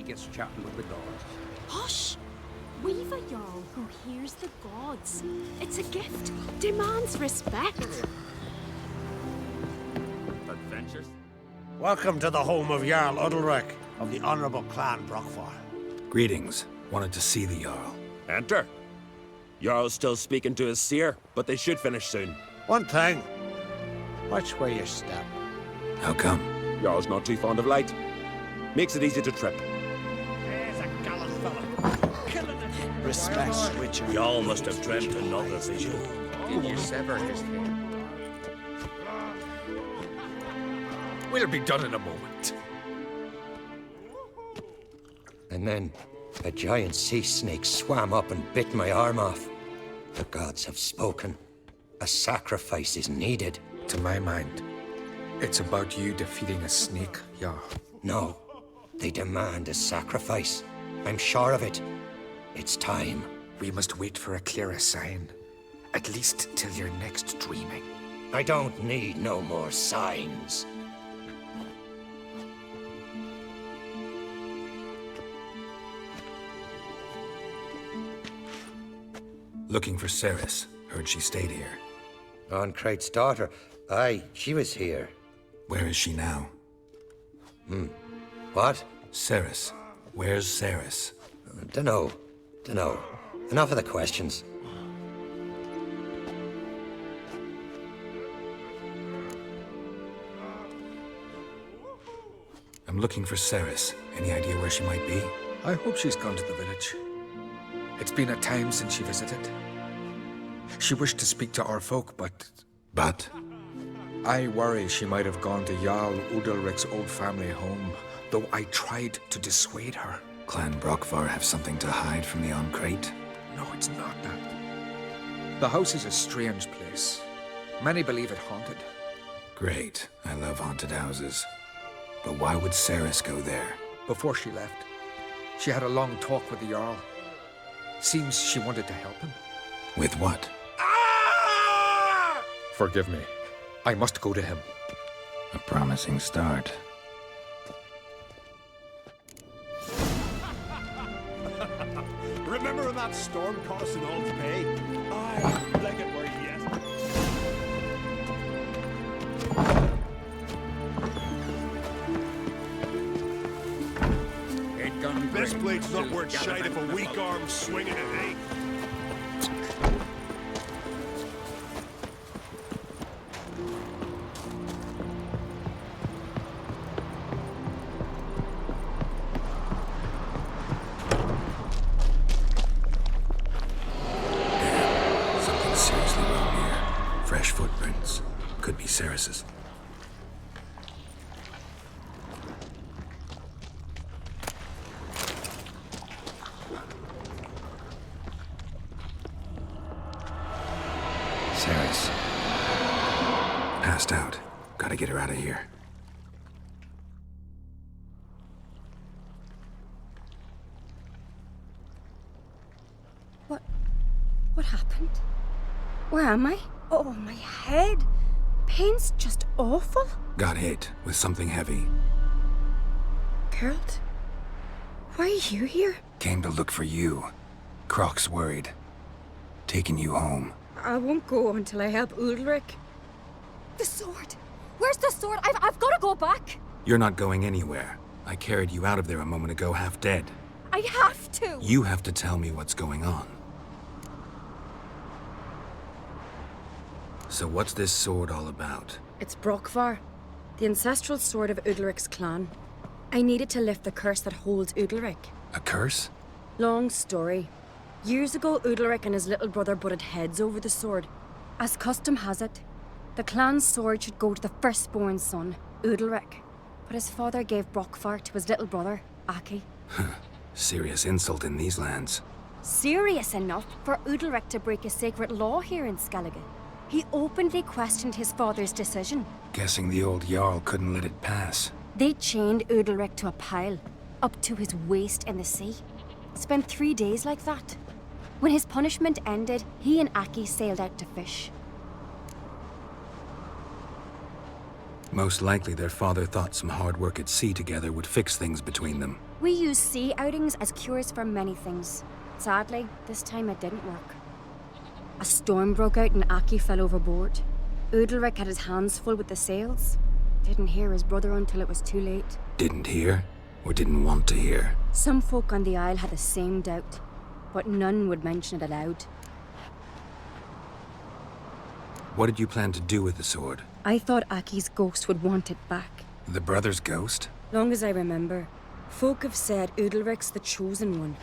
gets chatting with the gods. Hush! We've a Jarl who hears the gods. It's a gift. Demands respect. Adventures? Welcome to the home of Jarl Udalryk of the Honorable Clan Brockfar. Greetings. Wanted to see the Jarl. Enter. Jarl's still speaking to his seer, but they should finish soon. One thing. Watch where you step. How come? Jarl's not too fond of light. Makes it easy to trip. There's a gallant fella. Respect, Switcher. Y'all must have dreamt another vision. Did you sever his head? We'll be done in a moment. And then, a giant sea snake swam up and bit my arm off. The gods have spoken. A sacrifice is needed. To my mind, it's about you defeating a snake, Jarl. No, they demand a sacrifice. I'm sure of it. It's time. We must wait for a clearer sign. At least till your next dreaming. I don't need no more signs. Looking for Cerys. Heard she stayed here. Onkrate's daughter. Aye, she was here. Where is she now? What? Cerys. Where's Cerys? Dunno. Enough of the questions. I'm looking for Cerys. Any idea where she might be? I hope she's gone to the village. It's been a time since she visited. She wished to speak to our folk, but... But? I worry she might have gone to Jarl Udalryk's old family home, though I tried to dissuade her. Clan Brockfar have something to hide from the Onkrate? No, it's not that. The house is a strange place. Many believe it haunted. Great. I love haunted houses. But why would Cerys go there? Before she left, she had a long talk with the Jarl. Seems she wanted to help him. With what? Forgive me. I must go to him. A promising start. Remember when that storm caught us in Old Bay? Aye, like it were yesterday. This This blade's not worth shite if a weak arm's swinging it, eh? Something seriously wrong here. Fresh footprints. Could be Cerys's. Cerys. Passed out. Gotta get her out of here. What happened? Where am I? Oh, my head. Pain's just awful. Got hit with something heavy. Geralt? Why are you here? Came to look for you. Croc's worried. Taking you home. I won't go until I help Udalryk. The sword! Where's the sword? I've got to go back! You're not going anywhere. I carried you out of there a moment ago half dead. I have to! You have to tell me what's going on. So what's this sword all about? It's Brockfar, the ancestral sword of Udalryk's clan. I needed to lift the curse that holds Udalryk. A curse? Long story. Years ago, Udalryk and his little brother butted heads over the sword. As custom has it, the clan's sword should go to the firstborn son, Udalryk. But his father gave Brockfar to his little brother, Aki. Serious insult in these lands. Serious enough for Udalryk to break a sacred law here in Skellige. He openly questioned his father's decision. Guessing the old Jarl couldn't let it pass. They chained Udalryk to a pile, up to his waist in the sea. Spent 3 days like that. When his punishment ended, he and Aki sailed out to fish. Most likely their father thought some hard work at sea together would fix things between them. We use sea outings as cures for many things. Sadly, this time it didn't work. A storm broke out and Aki fell overboard. Udalryk had his hands full with the sails. Didn't hear his brother until it was too late. Didn't hear, or didn't want to hear. Some folk on the Isle had the same doubt, but none would mention it aloud. What did you plan to do with the sword? I thought Aki's ghost would want it back. The brother's ghost? Long as I remember, folk have said Udalryk's the chosen one.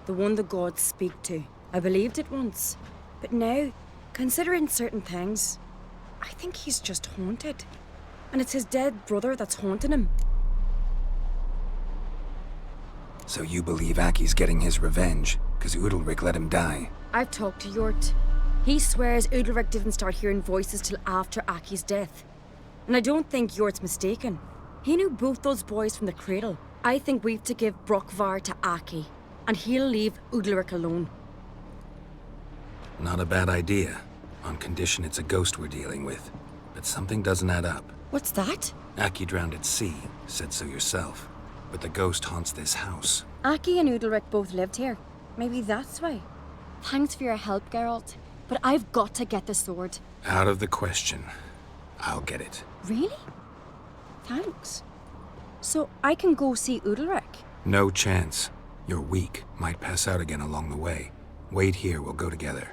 The one the gods speak to. I believed it once. But now, considering certain things, I think he's just haunted. And it's his dead brother that's haunting him. So you believe Aki's getting his revenge, because Udalryk let him die? I've talked to Yort. He swears Udalryk didn't start hearing voices till after Aki's death. And I don't think Yort's mistaken. He knew both those boys from the cradle. I think we've to give Brokvar to Aki, and he'll leave Udalryk alone. Not a bad idea, on condition it's a ghost we're dealing with. But something doesn't add up. What's that? Aki drowned at sea, said so yourself. But the ghost haunts this house. Aki and Udalryk both lived here. Maybe that's why. Thanks for your help, Geralt. But I've got to get the sword. Out of the question. I'll get it. Really? Thanks. So I can go see Udalryk? No chance. You're weak. Might pass out again along the way. Wait here, we'll go together.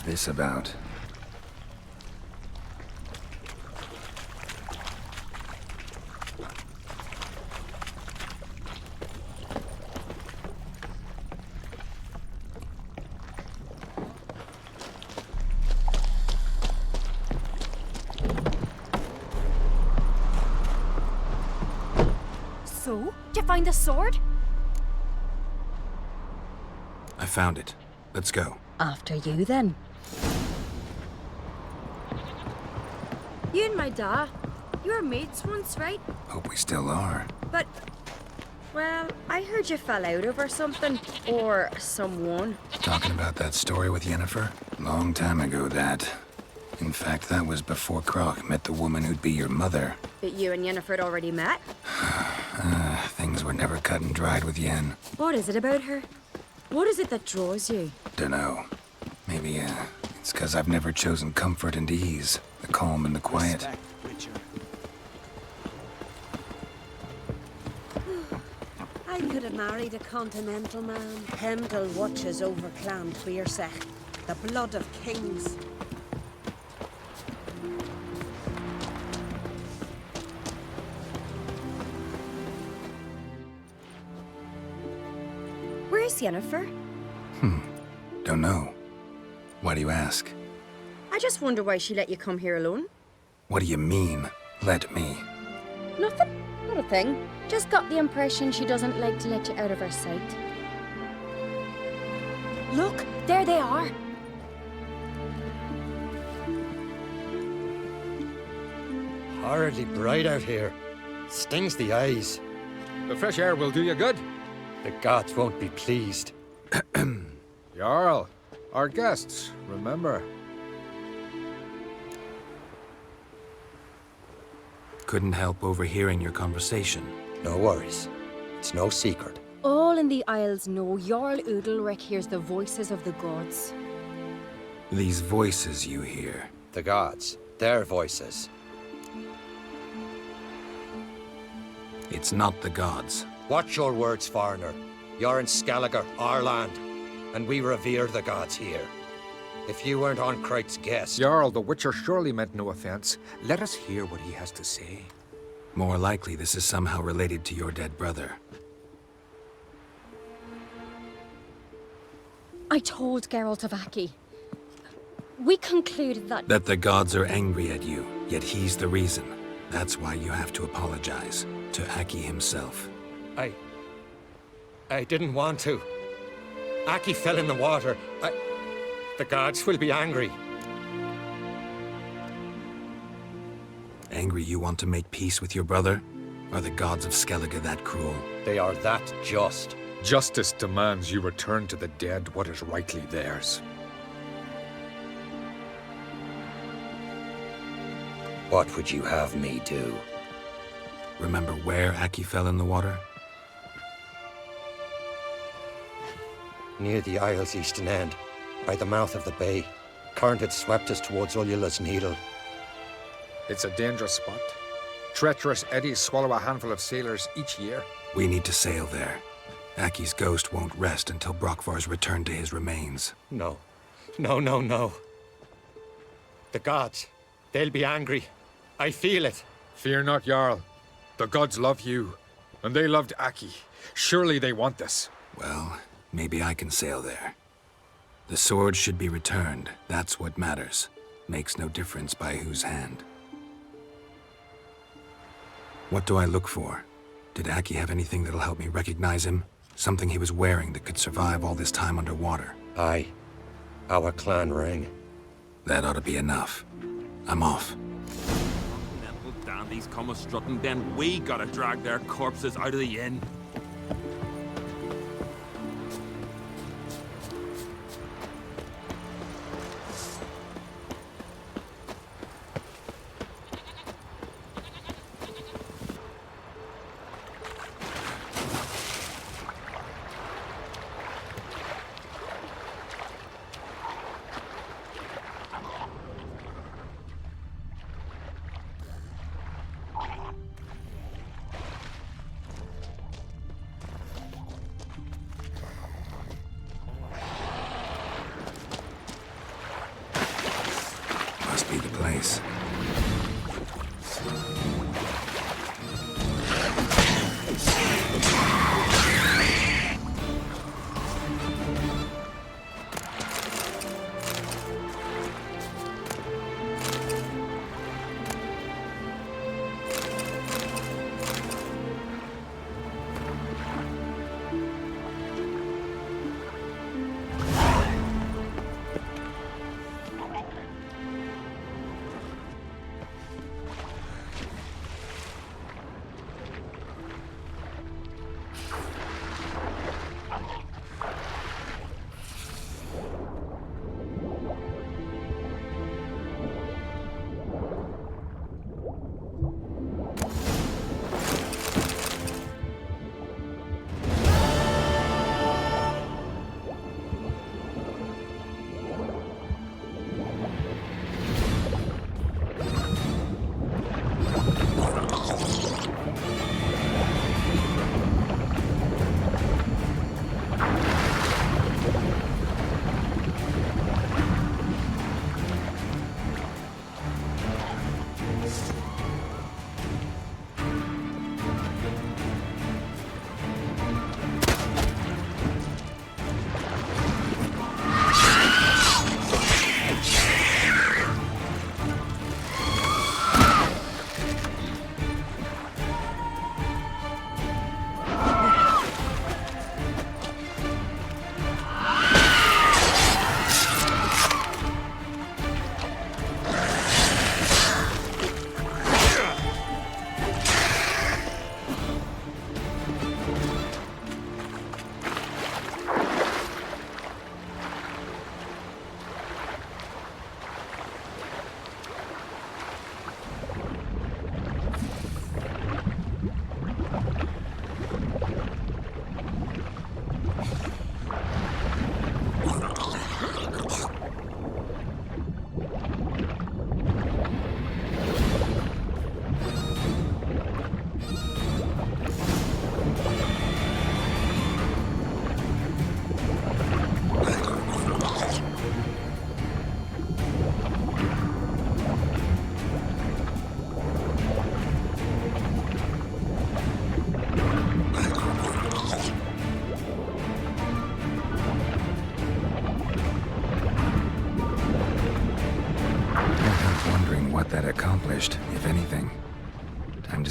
This about? So? Did you find the sword? I found it. Let's go. After you, then. You and my da, you were mates once, right? Hope we still are. But, well, I heard you fell out over something. Or someone. Talking about that story with Yennefer? Long time ago, that. In fact, that was before Croc met the woman who'd be your mother. But you and Yennefer had already met? Things were never cut and dried with Yen. What is it about her? What is it that draws you? Dunno. Maybe, it's 'cause I've never chosen comfort and ease. The calm and the quiet. Respect, Witcher. I could have married a continental man. Hemdall watches over Clan Tweersech, the blood of kings. Where's Yennefer? Don't know. Why do you ask? I just wonder why she let you come here alone. What do you mean, let me? Nothing. Not a thing. Just got the impression she doesn't like to let you out of her sight. Look, there they are. Horridly bright out here. Stings the eyes. The fresh air will do you good. The gods won't be pleased. Jarl, our guests, remember. Couldn't help overhearing your conversation. No worries. It's no secret. All in the Isles know Jarl Udalryk hears the voices of the gods. These voices you hear. The gods. Their voices. It's not the gods. Watch your words, foreigner. You're in Skellige, our land, and we revere the gods here. If you weren't on Kreit's guest... Jarl, the Witcher surely meant no offense. Let us hear what he has to say. More likely this is somehow related to your dead brother. I told Geralt of Aki. We concluded that... That the gods are angry at you, yet he's the reason. That's why you have to apologize. To Aki himself. I didn't want to. Aki fell in the water. The gods will be angry. Angry you want to make peace with your brother? Are the gods of Skellige that cruel? They are that just. Justice demands you return to the dead what is rightly theirs. What would you have me do? Remember where Aki fell in the water? Near the ails' eastern end, by the mouth of the bay. Current had swept us towards Ullula's Needle. It's a dangerous spot. Treacherous eddies swallow a handful of sailors each year. We need to sail there. Aki's ghost won't rest until Brokvar's returned to his remains. No. No. The gods, they'll be angry. I feel it. Fear not, Jarl. The gods love you, and they loved Aki. Surely they want this. Well, maybe I can sail there. The sword should be returned. That's what matters. Makes no difference by whose hand. What do I look for? Did Aki have anything that'll help me recognize him? Something he was wearing that could survive all this time underwater? Aye. Our clan ring. That ought to be enough. I'm off. Mental dandies come a strutting, then we gotta drag their corpses out of the inn.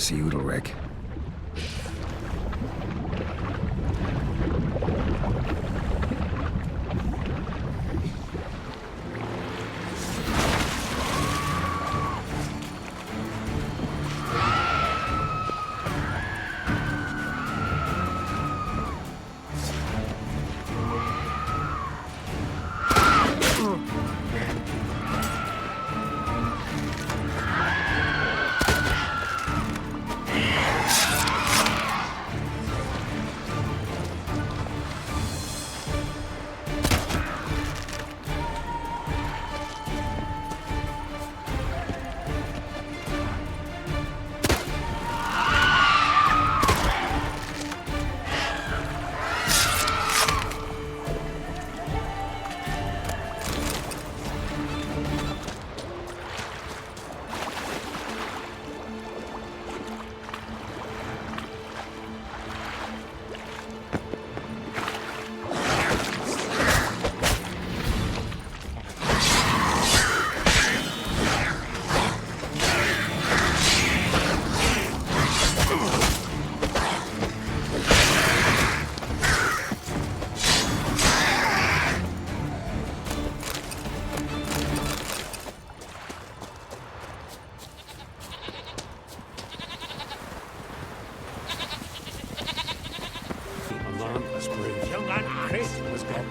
see Udalryk.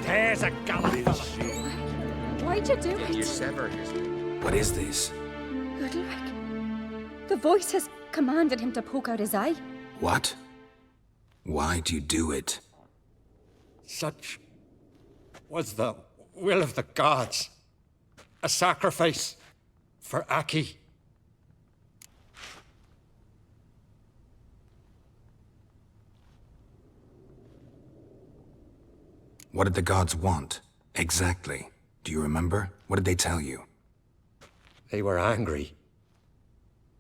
There's a gallant fella. Why'd you do You it? severed his head. What is this? Udalryk. The voice has commanded him to poke out his eye. What? Why'd you do it? Such was the will of the gods. A sacrifice for Aki. What did the gods want? Exactly. Do you remember? What did they tell you? They were angry.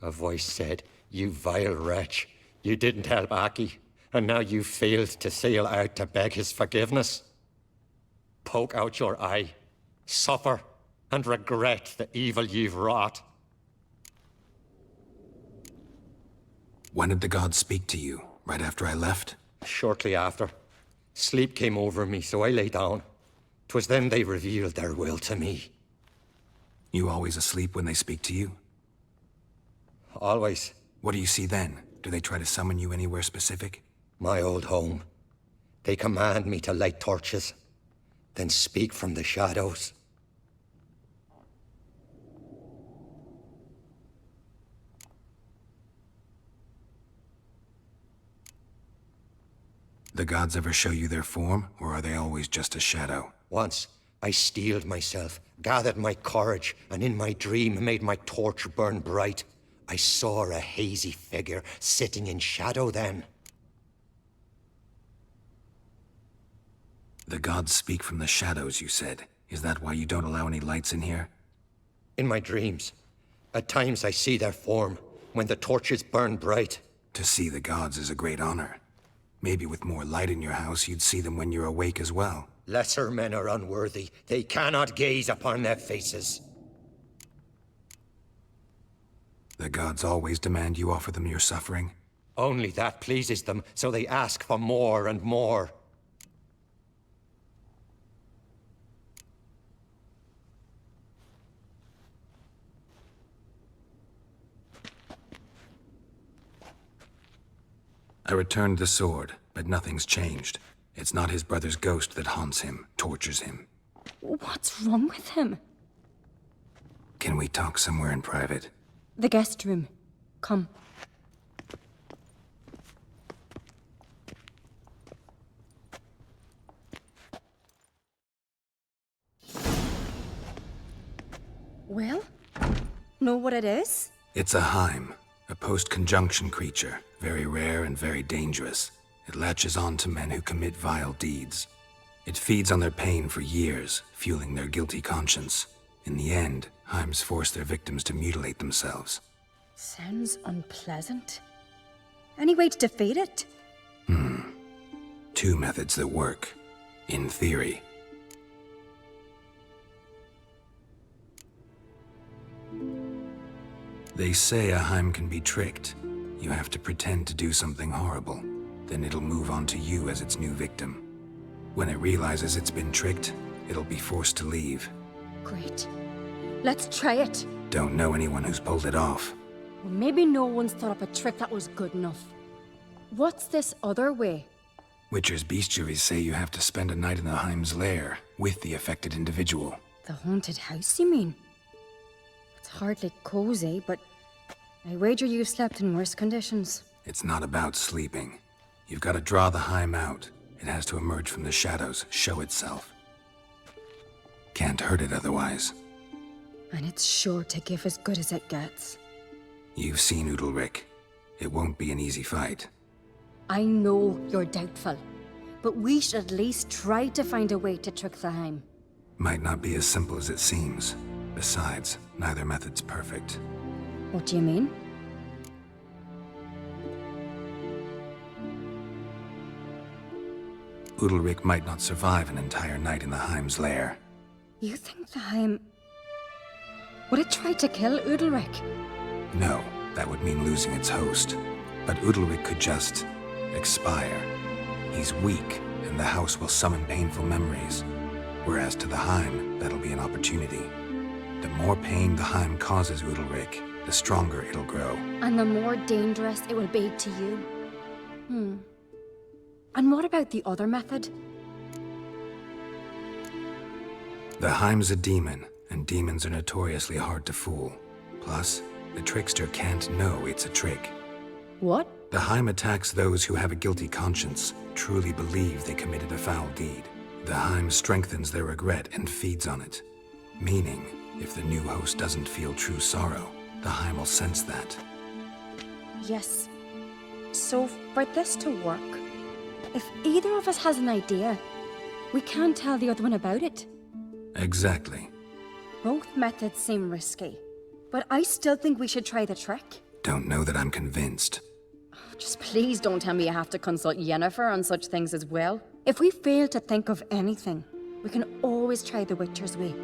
A voice said, "You vile wretch, you didn't help Aki, and now you failed to sail out to beg his forgiveness. Poke out your eye, suffer, and regret the evil you've wrought." When did the gods speak to you? Right after I left? Shortly after, sleep came over me, so I lay down. 'Twas then they revealed their will to me. You always asleep when they speak to you? Always. What do you see then? Do they try to summon you anywhere specific? My old home. They command me to light torches, then speak from the shadows. The gods ever show you their form, or are they always just a shadow? Once, I steeled myself, gathered my courage, and in my dream made my torch burn bright. I saw a hazy figure sitting in shadow then. The gods speak from the shadows, you said. Is that why you don't allow any lights in here? In my dreams, at times I see their form, when the torches burn bright. To see the gods is a great honor. Maybe with more light in your house, you'd see them when you're awake as well. Lesser men are unworthy. They cannot gaze upon their faces. The gods always demand you offer them your suffering? Only that pleases them, so they ask for more and more. I returned the sword, but nothing's changed. It's not his brother's ghost that haunts him, tortures him. What's wrong with him? Can we talk somewhere in private? The guest room. Come. Well, know what it is? It's a Heim, a post-conjunction creature, very rare and very dangerous. It latches on to men who commit vile deeds. It feeds on their pain for years, fueling their guilty conscience. In the end, Heims force their victims to mutilate themselves. Sounds unpleasant. Any way to defeat it? Two methods that work, in theory. They say a Heim can be tricked. You have to pretend to do something horrible. Then it'll move on to you as its new victim. When it realizes it's been tricked, it'll be forced to leave. Great. Let's try it. Don't know anyone who's pulled it off. Well, maybe no one's thought up a trick that was good enough. What's this other way? Witcher's bestiaries say you have to spend a night in the Heim's lair with the affected individual. The haunted house, you mean? It's hardly cozy, but I wager you've slept in worse conditions. It's not about sleeping. You've got to draw the Heim out. It has to emerge from the shadows, show itself. Can't hurt it otherwise. And it's sure to give as good as it gets. You've seen Udalryk. It won't be an easy fight. I know you're doubtful, but we should at least try to find a way to trick the Heim. Might not be as simple as it seems. Besides, neither method's perfect. What do you mean? Udalryk might not survive an entire night in the Heim's lair. You think the Heim... Would it try to kill Udalryk? No, that would mean losing its host. But Udalryk could just... expire. He's weak, and the house will summon painful memories. Whereas to the Heim, that'll be an opportunity. The more pain the Heim causes Udalryk, the stronger it'll grow. And the more dangerous it will be to you. And what about the other method? The Heim's a demon, and demons are notoriously hard to fool. Plus, the trickster can't know it's a trick. What? The Heim attacks those who have a guilty conscience, truly believe they committed a foul deed. The Heim strengthens their regret and feeds on it. Meaning, if the new host doesn't feel true sorrow, the Heim will sense that. Yes. So, for this to work, if either of us has an idea, we can't tell the other one about it. Exactly. Both methods seem risky, but I still think we should try the trick. Don't know that I'm convinced. Just please don't tell me you have to consult Yennefer on such things as well. If we fail to think of anything, we can always try the Witcher's way.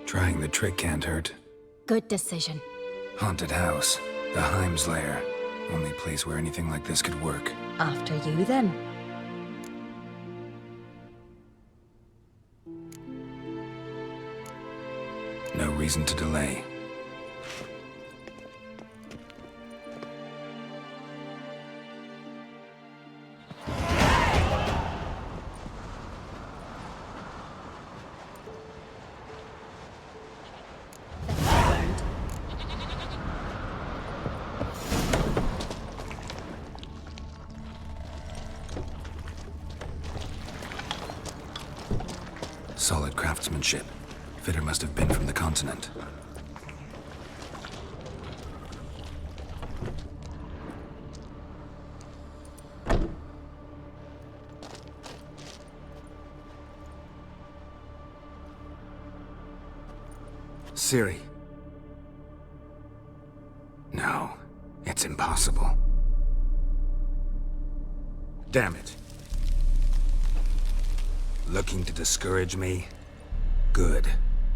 Trying the trick can't hurt. Good decision. Haunted house. The Heim's lair. Only place where anything like this could work. After you, then. No reason to delay. Solid craftsmanship. Fitter must have been from the continent. Ciri. No, it's impossible. Damn it. Looking to discourage me? Good.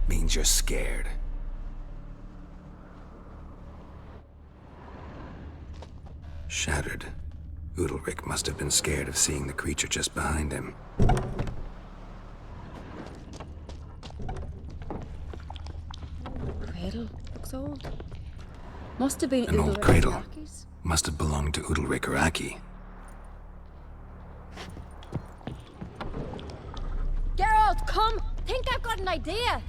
Means you're scared. Shattered. Udalryk must have been scared of seeing the creature just behind him. Cradle looks old. Must have been An old Udalryk's cradle. lackeys. Must have belonged to Udalryk or Aki. Geralt, come! Think I've got an idea!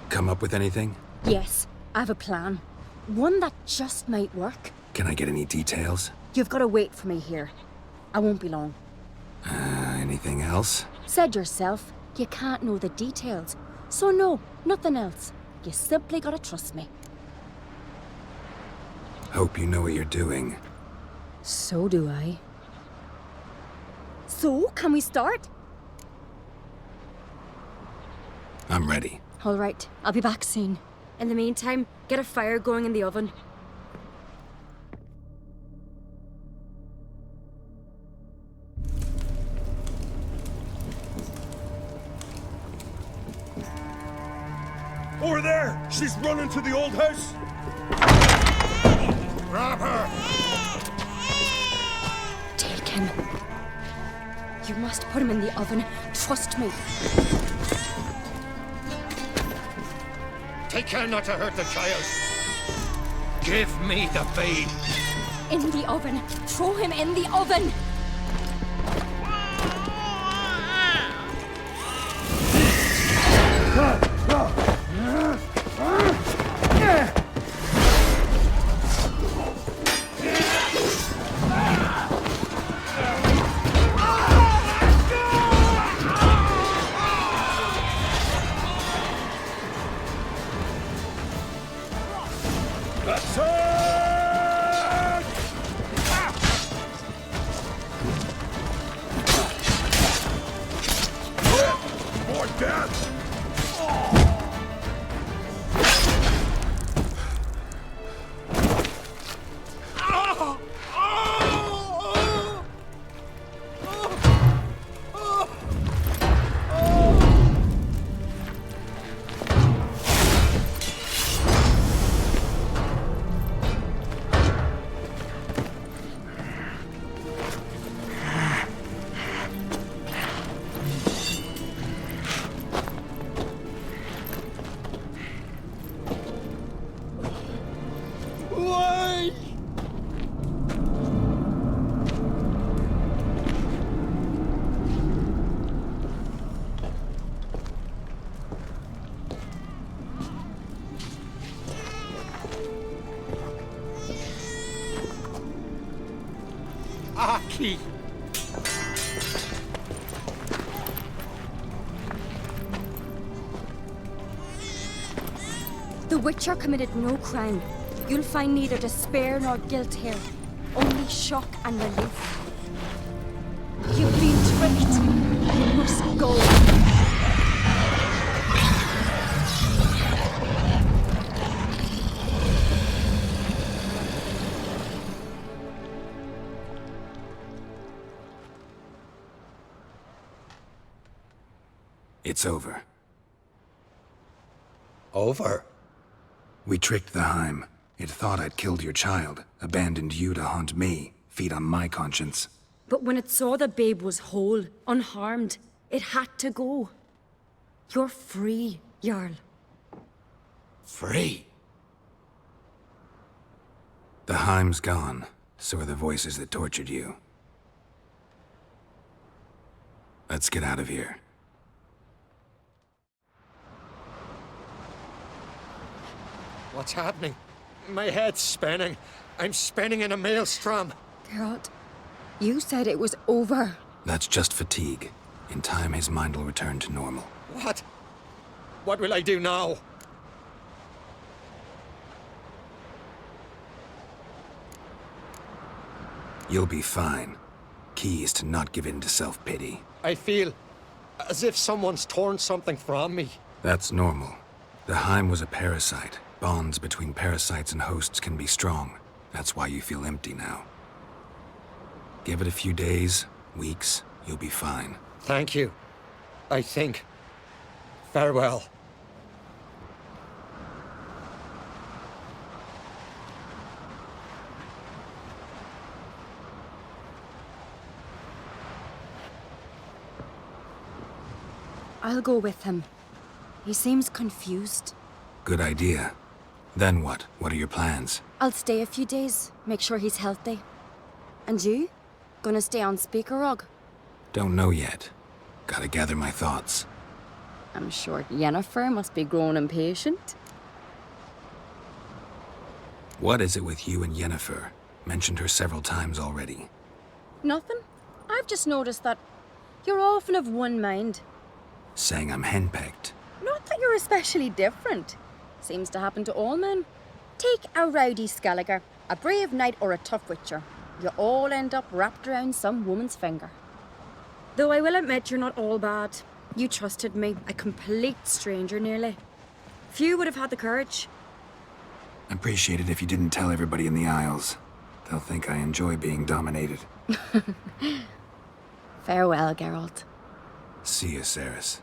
Come up with anything? Yes, I have a plan. One that just might work. Can I get any details? You've got to wait for me here. I won't be long. Anything else? Said yourself, you can't know the details. So no, nothing else. You simply gotta trust me. Hope you know what you're doing. So do I. So, can we start? I'm ready. All right, I'll be back soon. In the meantime, get a fire going in the oven. Over there! She's running to the old house! Grab her! Take him. You must put him in the oven. Trust me. Take care not to hurt the child. Give me the babe. In the oven. Throw him in the oven. More death! Aki! The Witcher committed no crime. You'll find neither despair nor guilt here. Only shock and relief. You've been tricked. You must go. It's over. Over? We tricked the Heim. It thought I'd killed your child, abandoned you to haunt me, feed on my conscience. But when it saw the babe was whole, unharmed, it had to go. You're free, Jarl. Free? The Heim's gone, so are the voices that tortured you. Let's get out of here. What's happening? My head's spinning. I'm spinning in a maelstrom. Geralt, you said it was over. That's just fatigue. In time, his mind will return to normal. What? What will I do now? You'll be fine. Key is to not give in to self-pity. I feel as if someone's torn something from me. That's normal. The Heim was a parasite. Bonds between parasites and hosts can be strong. That's why you feel empty now. Give it a few days, weeks, you'll be fine. Thank you. I think. Farewell. I'll go with him. He seems confused. Good idea. Then what? What are your plans? I'll stay a few days, make sure he's healthy. And you? Gonna stay on Speaker Rog? Don't know yet. Gotta gather my thoughts. I'm sure Yennefer must be growing impatient. What is it with you and Yennefer? Mentioned her several times already. Nothing. I've just noticed that you're often of one mind. Saying I'm henpecked. Not that you're especially different. Seems to happen to all men. Take a rowdy Skelliger, a brave knight or a tough witcher. You all end up wrapped around some woman's finger. Though I will admit you're not all bad. You trusted me, a complete stranger nearly. Few would have had the courage. Appreciate it if you didn't tell everybody in the Isles. They'll think I enjoy being dominated. Farewell, Geralt. See you, Cerys.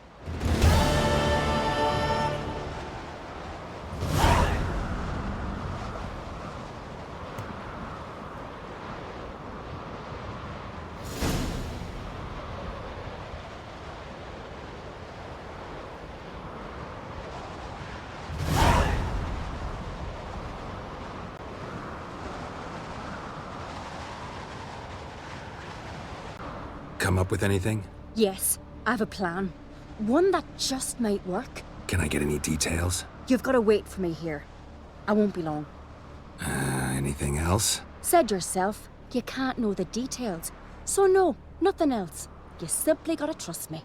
Come up with anything? Yes, I have a plan. One that just might work. Can I get any details? You've got to wait for me here. I won't be long. Anything else? Said yourself, you can't know the details. So no, nothing else. You simply gotta trust me.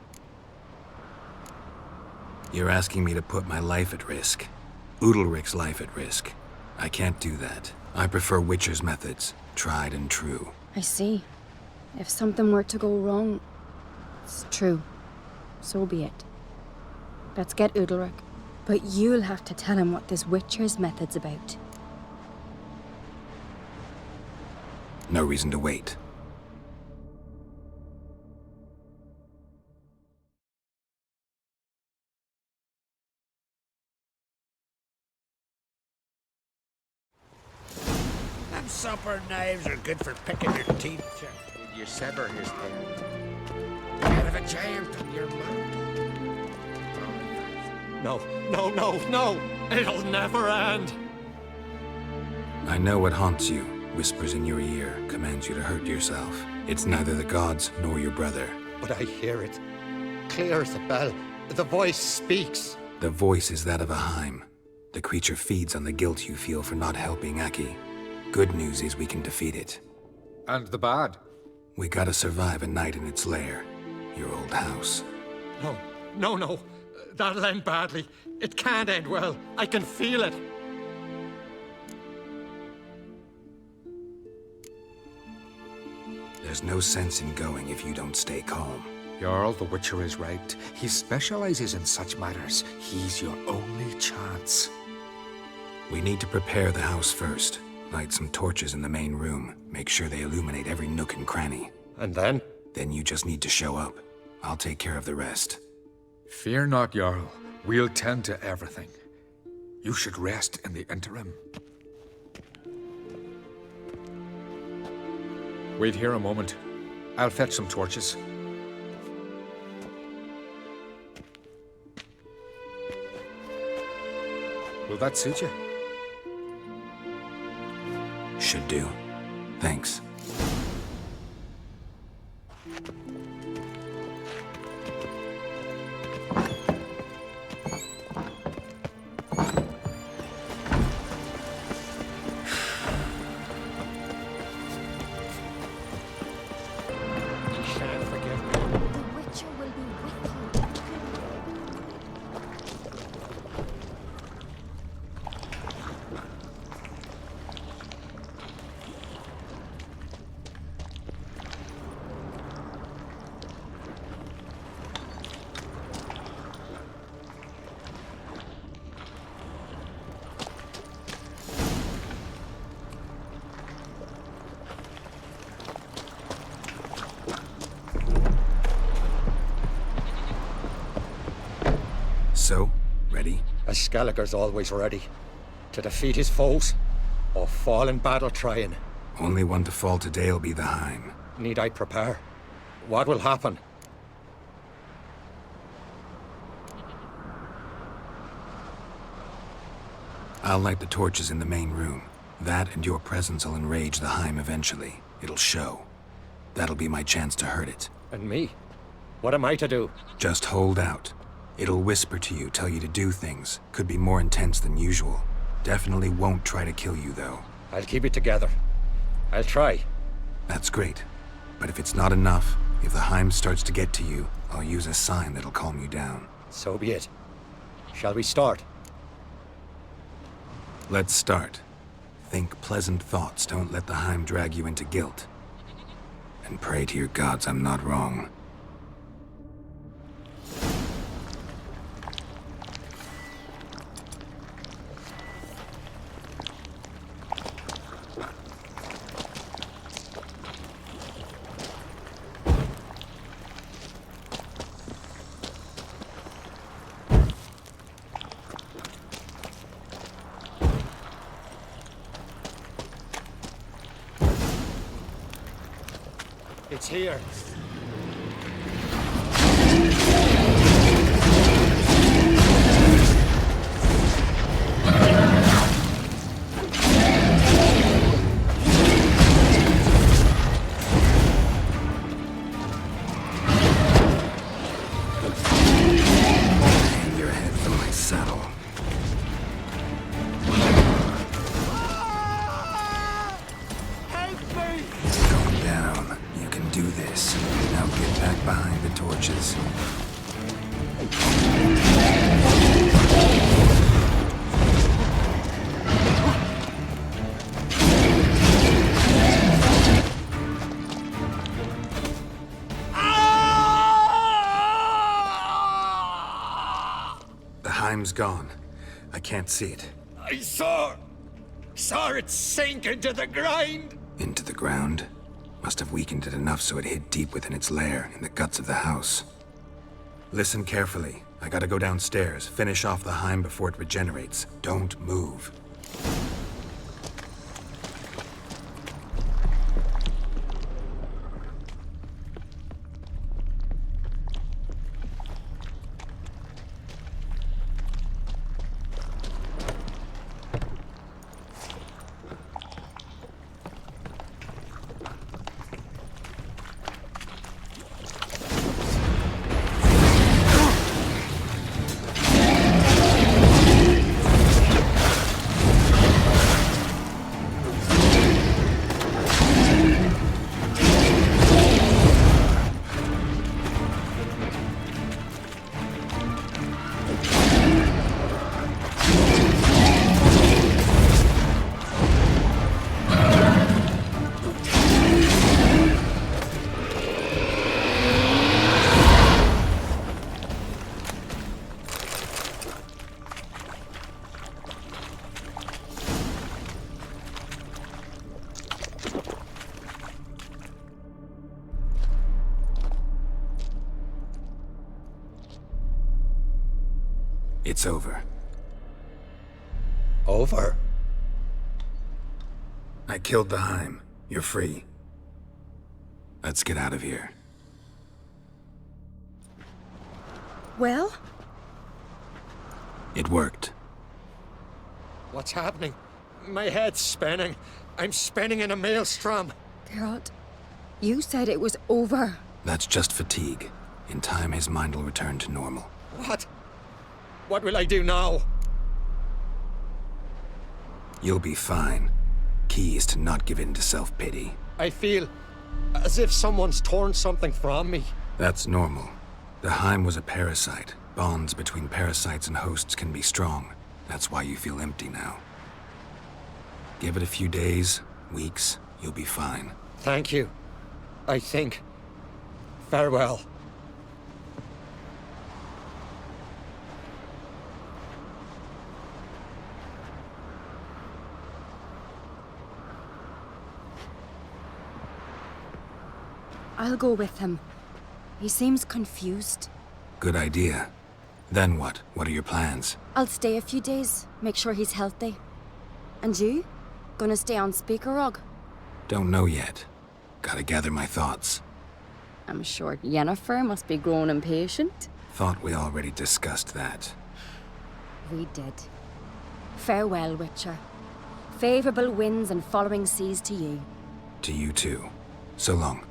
You're asking me to put my life at risk. Udalryk's life at risk. I can't do that. I prefer Witcher's methods, tried and true. I see. If something were to go wrong, it's true. So be it. Let's get Udalryk. But you'll have to tell him what this Witcher's method's about. No reason to wait. Them supper knives are good for picking your teeth, Jack. Did you sever his head? Head of a giant on your mouth. No, no, no, no! It'll never end! I know what haunts you, whispers in your ear, commands you to hurt yourself. It's neither the gods nor your brother. But I hear it. Clear as a bell. The voice speaks. The voice is that of a Heim. The creature feeds on the guilt you feel for not helping Aki. Good news is we can defeat it. And the bad? We gotta survive a night in its lair. Your old house. No, no, no. That'll end badly. It can't end well. I can feel it. There's no sense in going if you don't stay calm. Jarl, the Witcher is right. He specializes in such matters. He's your only chance. We need to prepare the house first. Light some torches in the main room. Make sure they illuminate every nook and cranny. And then? Then you just need to show up. I'll take care of the rest. Fear not, Jarl. We'll tend to everything. You should rest in the interim. Wait here a moment. I'll fetch some torches. Will that suit you? Should do. Thanks. The Witcher will be with you. So, ready? A Skelliger's always ready. To defeat his foes, or fall in battle trying. Only one to fall today will be the Heim. Need I prepare? What will happen? I'll light the torches in the main room. That and your presence will enrage the Heim eventually. It'll show. That'll be my chance to hurt it. And me? What am I to do? Just hold out. It'll whisper to you, tell you to do things. Could be more intense than usual. Definitely won't try to kill you, though. I'll keep it together. I'll try. That's great. But if it's not enough, if the Heim starts to get to you, I'll use a sign that'll calm you down. So be it. Shall we start? Let's start. Think pleasant thoughts. Don't let the Heim drag you into guilt. And pray to your gods I'm not wrong. It's here. Hang your head from my saddle. Going down. You can do this. Now get back behind the torches. The Heim's gone. I can't see it. I saw it sink into the ground. Into the ground? Must have weakened it enough so it hid deep within its lair, in the guts of the house. Listen carefully. I gotta go downstairs, finish off the Heim before it regenerates. Don't move. It's over. Over? I killed the Heim. You're free. Let's get out of here. Well, It worked. What's happening? My head's spinning. I'm spinning in a maelstrom. Geralt, you said it was over. That's just fatigue. In time, his mind will return to normal. What? What will I do now? You'll be fine. Key is to not give in to self-pity. I feel as if someone's torn something from me. That's normal. The Heim was a parasite. Bonds between parasites and hosts can be strong. That's why you feel empty now. Give it a few days, weeks, you'll be fine. Thank you. I think. Farewell. I'll go with him. He seems confused. Good idea. Then what? What are your plans? I'll stay a few days, make sure he's healthy. And you? Gonna stay on Speaker Rog? Don't know yet. Gotta gather my thoughts. I'm sure Yennefer must be growing impatient. Thought we already discussed that. We did. Farewell, Witcher. Favorable winds and following seas to you. To you too. So long.